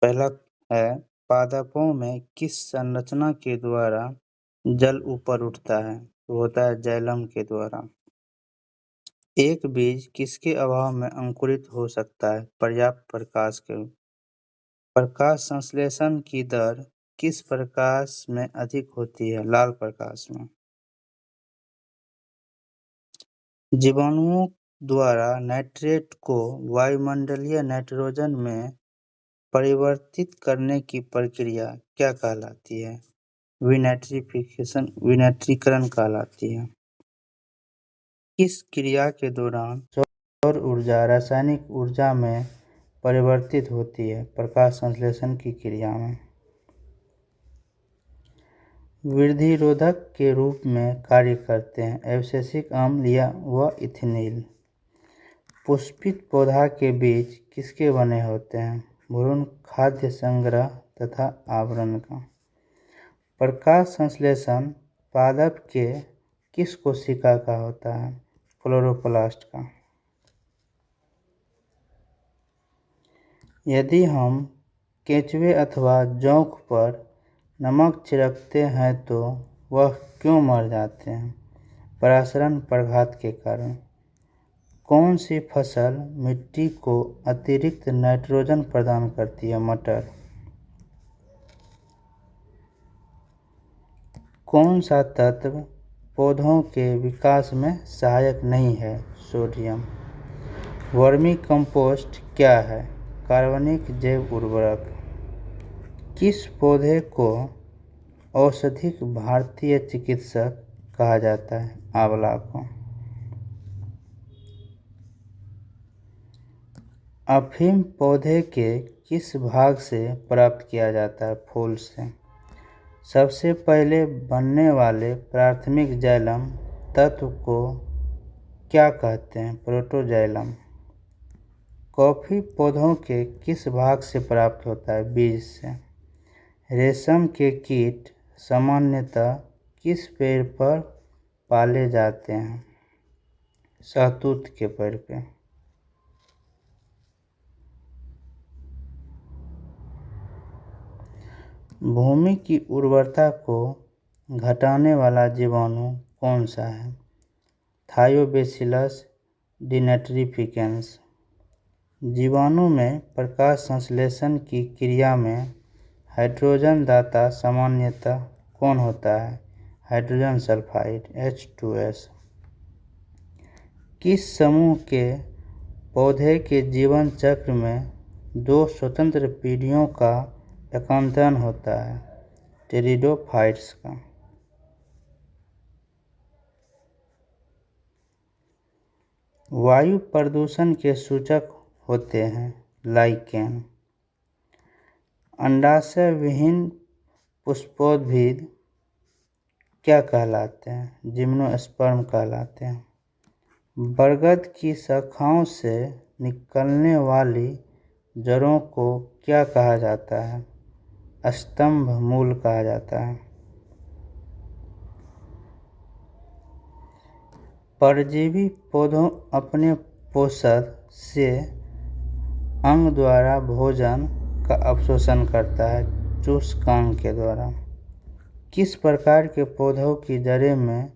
पहला है, पादपों में किस संरचना के द्वारा जल ऊपर उठता है? तो होता है जाइलम के द्वारा। एक बीज किसके अभाव में अंकुरित हो सकता है? पर्याप्त प्रकाश के। प्रकाश संश्लेषण की दर किस प्रकाश में अधिक होती है? लाल प्रकाश में। जीवाणुओं द्वारा नाइट्रेट को वायुमंडलीय नाइट्रोजन में परिवर्तित करने की प्रक्रिया क्या कहलाती है? विनाइट्रीकरण कहलाती है। किस क्रिया के दौरान सौर ऊर्जा रासायनिक ऊर्जा में परिवर्तित होती है? प्रकाश संश्लेषण की क्रिया में। वृद्धिरोधक के रूप में कार्य करते हैं एब्सिसिक अम्ल या व इथेनॉल। पुष्पित पौधा के बीज किसके बने होते हैं? भ्रूण, खाद्य संग्रह तथा आवरण का। प्रकाश संश्लेषण पादप के किस कोशिका का होता है? क्लोरोप्लास्ट का। यदि हम केंचुए अथवा जोंक पर नमक छिड़कते हैं तो वह क्यों मर जाते हैं? परासरण प्रघात के कारण। कौन सी फसल मिट्टी को अतिरिक्त नाइट्रोजन प्रदान करती है? मटर। कौन सा तत्व पौधों के विकास में सहायक नहीं है? सोडियम। वर्मी कंपोस्ट क्या है? कार्बनिक जैव उर्वरक। किस पौधे को औषधिक भारतीय चिकित्सक कहा जाता है? आंवला को। अफीम पौधे के किस भाग से प्राप्त किया जाता है? फूल से। सबसे पहले बनने वाले प्राथमिक जाइलम तत्व को क्या कहते हैं? प्रोटोजाइलम। कॉफी पौधों के किस भाग से प्राप्त होता है? बीज से। रेशम के कीट सामान्यतः किस पेड़ पर पाले जाते हैं? शहतूत के पेड़ पे। भूमि की उर्वरता को घटाने वाला जीवाणु कौन सा है? थायोबैसिलस डिनैट्रिफिकेंस। जीवाणु में प्रकाश संश्लेषण की क्रिया में हाइड्रोजन दाता सामान्यतः कौन होता है? Hydrogen sulphide H2S। किस समूह के पौधे के जीवन चक्र में दो स्वतंत्र पीढ़ियों का एकांतरण होता है? टेरिडोफाइट्स का। वायु प्रदूषण के सूचक होते हैं लाइकेन। अंडाशय विहीन पुष्पोद्भिद क्या कहलाते हैं? जिम्नोस्पर्म कहलाते हैं। बरगद की शाखाओं से निकलने वाली जड़ों को क्या कहा जाता है? स्तंभ मूल कहा जाता है। परजीवी पौधों अपने पोषक से अंग द्वारा भोजन का अवशोषण करता है चूसकांग के द्वारा। किस प्रकार के पौधों की जड़ें में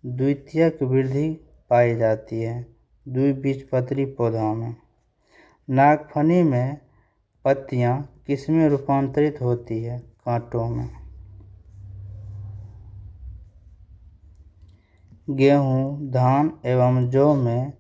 द्वितीयक वृद्धि पाई जाती है? द्विबीजपत्री पौधों में। नागफनी में पत्तियां किसमें रूपांतरित होती है? कांटों में। गेहूँ, धान एवं जौ में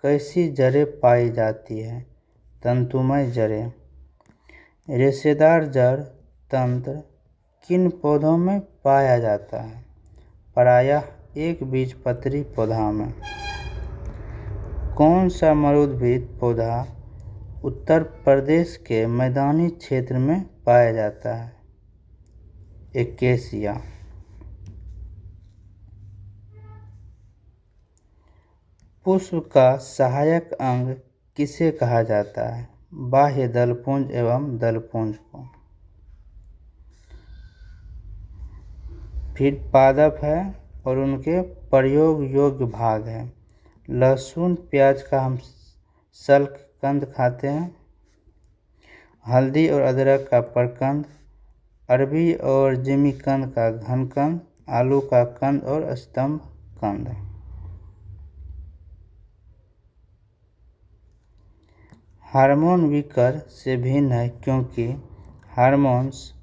कैसी जड़ें पाई जाती है? तंतुमय जड़ें। रेशेदार जड़ तंत्र किन पौधों में पाया जाता है? प्रायः एक बीजपत्री पौधा में। कौन सा मरूदभिद पौधा उत्तर प्रदेश के मैदानी क्षेत्र में पाया जाता है? एकेसिया। पुष्प का सहायक अंग किसे कहा जाता है? बाह्य दलपुंज एवं दलपुंज को। फिर पादप है और उनके प्रयोग योग्य भाग है। लहसुन प्याज का हम शल्क कंद खाते हैं। हल्दी और अदरक का प्रकंद, अरबी और जिमीकंद का घनकंद, आलू का कंद और स्तंभ कंद। हार्मोन विकर से भिन्न है क्योंकि हार्मोन्स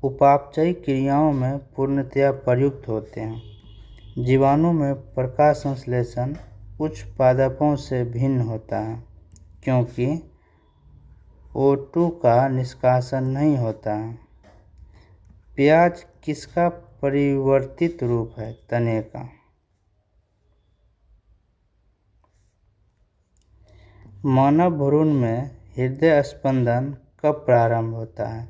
उपापचयी क्रियाओं में पूर्णतया प्रयुक्त होते हैं। जीवाणु में प्रकाश संश्लेषण उच्च पादपों से भिन्न होता है क्योंकि O2 का निष्कासन नहीं होता है। प्याज किसका परिवर्तित रूप है? तने का। मानव भ्रूण में हृदय स्पंदन कब प्रारंभ होता है?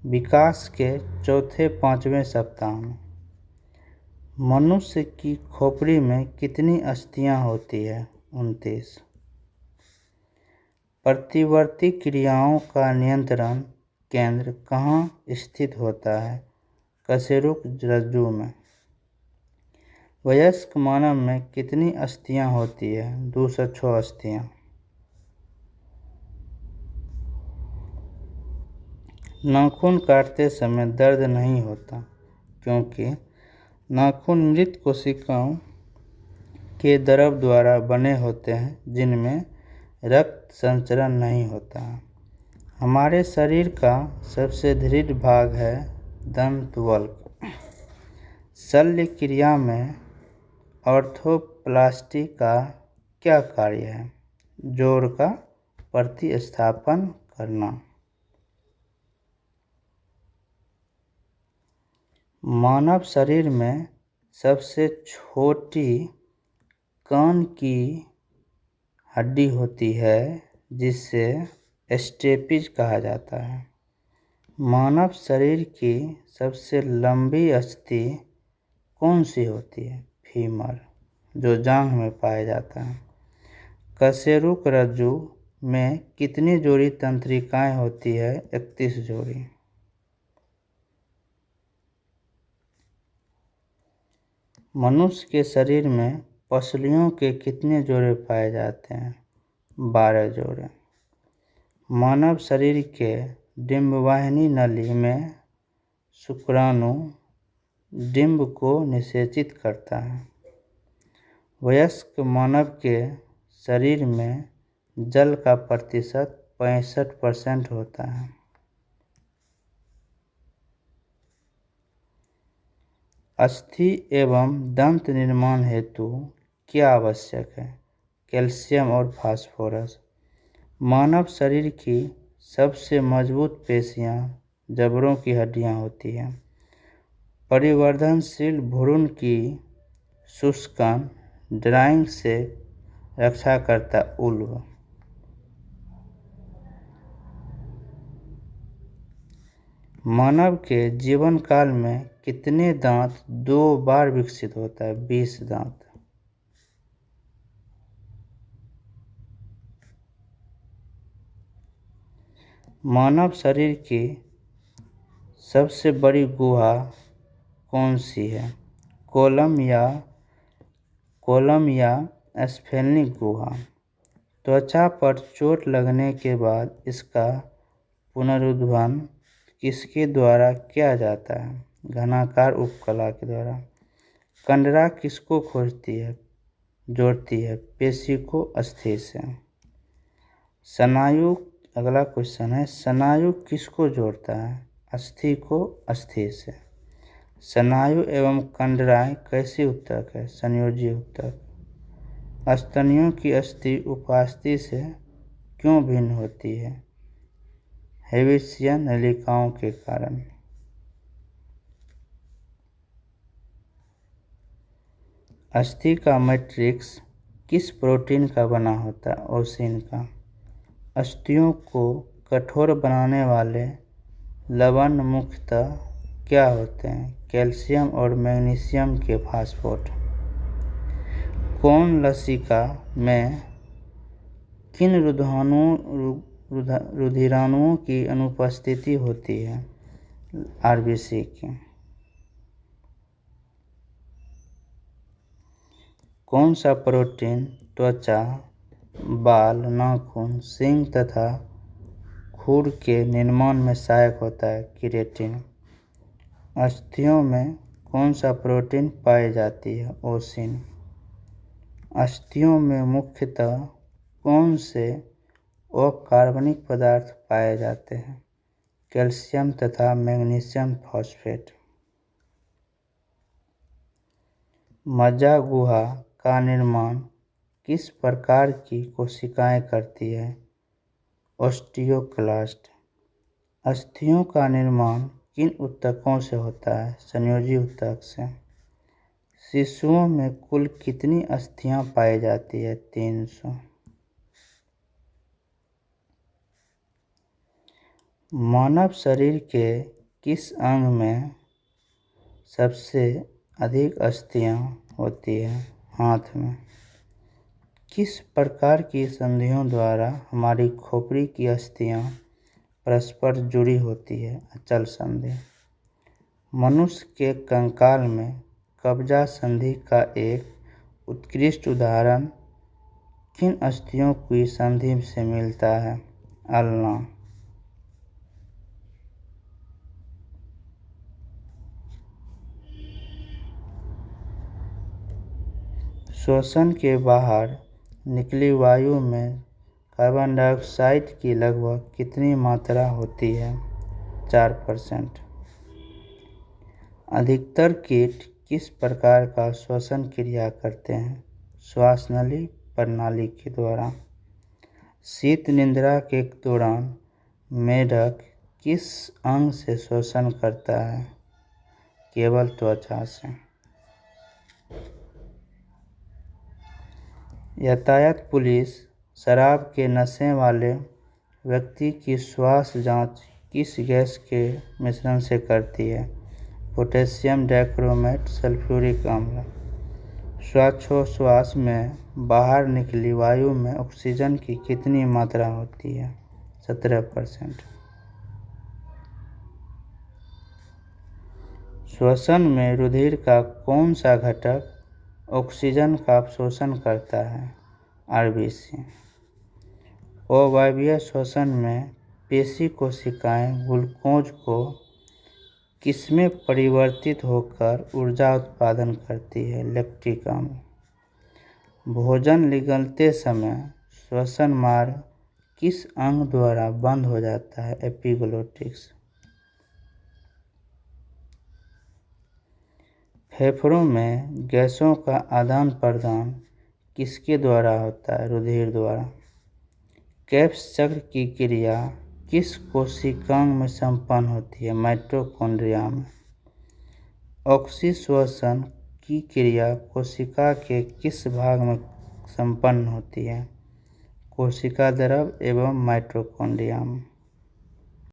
विकास के चौथे पांचवें सप्ताह में। मनुष्य की खोपड़ी में कितनी अस्थियां होती है? 29। प्रतिवर्ती क्रियाओं का नियंत्रण केंद्र कहाँ स्थित होता है? कशेरुक रज्जु में। वयस्क मानव में कितनी अस्थियां होती है? 206 अस्थियां। नाखून काटते समय दर्द नहीं होता क्योंकि नाखून मृत कोशिकाओं के द्रव द्वारा बने होते हैं जिनमें रक्त संचरण नहीं होता। हमारे शरीर का सबसे दृढ़ भाग है दंतवल्क। शल्य क्रिया में ऑर्थोप्लास्टी का क्या कार्य है? जोड़ का प्रतिस्थापन करना। मानव शरीर में सबसे छोटी कान की हड्डी होती है जिसे स्टेपिज कहा जाता है। मानव शरीर की सबसे लंबी अस्थि कौन सी होती है? फीमर, जो जांघ में पाया जाता है। कशेरुक रज्जु में कितनी जोड़ी तंत्रिकाएं होती है? 31 जोड़ी। मनुष्य के शरीर में पसलियों के कितने जोड़े पाए जाते हैं? 12 जोड़े। मानव शरीर के डिंबवाहिनी नली में शुक्राणु डिंब को निषेचित करता है। वयस्क मानव के शरीर में जल का प्रतिशत 65% होता है। अस्थि एवं दंत निर्माण हेतु क्या आवश्यक है? कैल्शियम और फास्फोरस। मानव शरीर की सबसे मजबूत पेशियां जबड़ों की हड्डियां होती हैं। परिवर्धनशील भ्रूण की शुष्कन ड्राइंग से रक्षा करता उल्व। मानव के जीवन काल में कितने दांत 2 बार विकसित होता है? 20 दांत। मानव शरीर की सबसे बड़ी गुहा कौन सी है? कोलम या स्फेनिक गुहा। त्वचा पर चोट लगने के बाद इसका पुनरुद्धान किसके द्वारा किया जाता है? घनाकार उपकला के द्वारा। कंडरा किसको जोड़ती है? पेशी को अस्थि से। स्नायु, अगला क्वेश्चन है, स्नायु किसको जोड़ता है? अस्थि को अस्थि से। स्नायु एवं कंडराएं कैसी ऊतक है? संयोजी ऊतक। स्तनियों की अस्थि उपास्थि से क्यों भिन्न होती है? हेविसियन नलिकाओं के कारण। अस्थि का मैट्रिक्स किस प्रोटीन का बना होता है? ओसिन का। अस्थियों को कठोर बनाने वाले लवण मुख्यतः क्या होते हैं? कैल्शियम और मैग्नीशियम के फास्फेट। कौन लसिका में किन रुधिराणुओं की अनुपस्थिति होती है? आरबीसी की। कौन सा प्रोटीन त्वचा, बाल, नाखून, सींग तथा खुर के निर्माण में सहायक होता है, केराटिन। अस्थियों में कौन सा प्रोटीन पाई जाती है, ओसिन। अस्थियों में मुख्यतः कौन से अकार्बनिक पदार्थ पाए जाते हैं, कैल्शियम तथा मैग्नीशियम फॉस्फेट। मज्जा गुहा का निर्माण किस प्रकार की कोशिकाएं करती है, ऑस्टियोक्लास्ट। अस्थियों का निर्माण किन ऊतकों से होता है, संयोजी ऊतक से। शिशुओं में कुल कितनी अस्थियां पाई जाती है, 300। मानव शरीर के किस अंग में सबसे अधिक अस्थियां होती हैं, हाथ में। किस प्रकार की संधियों द्वारा हमारी खोपड़ी की अस्थियां परस्पर जुड़ी होती है, अचल संधि। मनुष्य के कंकाल में कब्जा संधि का एक उत्कृष्ट उदाहरण किन अस्थियों की संधि से मिलता है, अल्ना। श्वसन के बाहर निकली वायु में कार्बन डाइऑक्साइड की लगभग कितनी मात्रा होती है, 4%। अधिकतर कीट किस प्रकार का श्वसन क्रिया करते हैं, श्वास नली प्रणाली के द्वारा। शीत निद्रा के दौरान मेढक किस अंग से श्वसन करता है, केवल त्वचा से। यातायात पुलिस शराब के नशे वाले व्यक्ति की श्वास जांच किस गैस के मिश्रण से करती है, पोटेशियम डाइक्रोमेट सल्फ्यूरिक अम्ल। श्वासोच्छ्वास में बाहर निकली वायु में ऑक्सीजन की कितनी मात्रा होती है, 17%। श्वसन में रुधिर का कौन सा घटक ऑक्सीजन का अवशोषण करता है, आरबीसी। अवायवीय श्वसन में पेशी कोशिकाएं ग्लूकोज को किसमें परिवर्तित होकर ऊर्जा उत्पादन करती है, लैक्टिक अम्ल। भोजन निगलते समय श्वसन मार्ग किस अंग द्वारा बंद हो जाता है, एपिग्लोटिक्स। फेफड़ों में गैसों का आदान प्रदान किसके द्वारा होता है, रुधिर द्वारा। क्रेब्स चक्र की क्रिया किस कोशिकांग में संपन्न होती है, माइटोकॉन्ड्रिया में। ऑक्सीश्वसन की क्रिया कोशिका के किस भाग में संपन्न होती है, कोशिका द्रव एवं माइटोकॉन्ड्रिया में।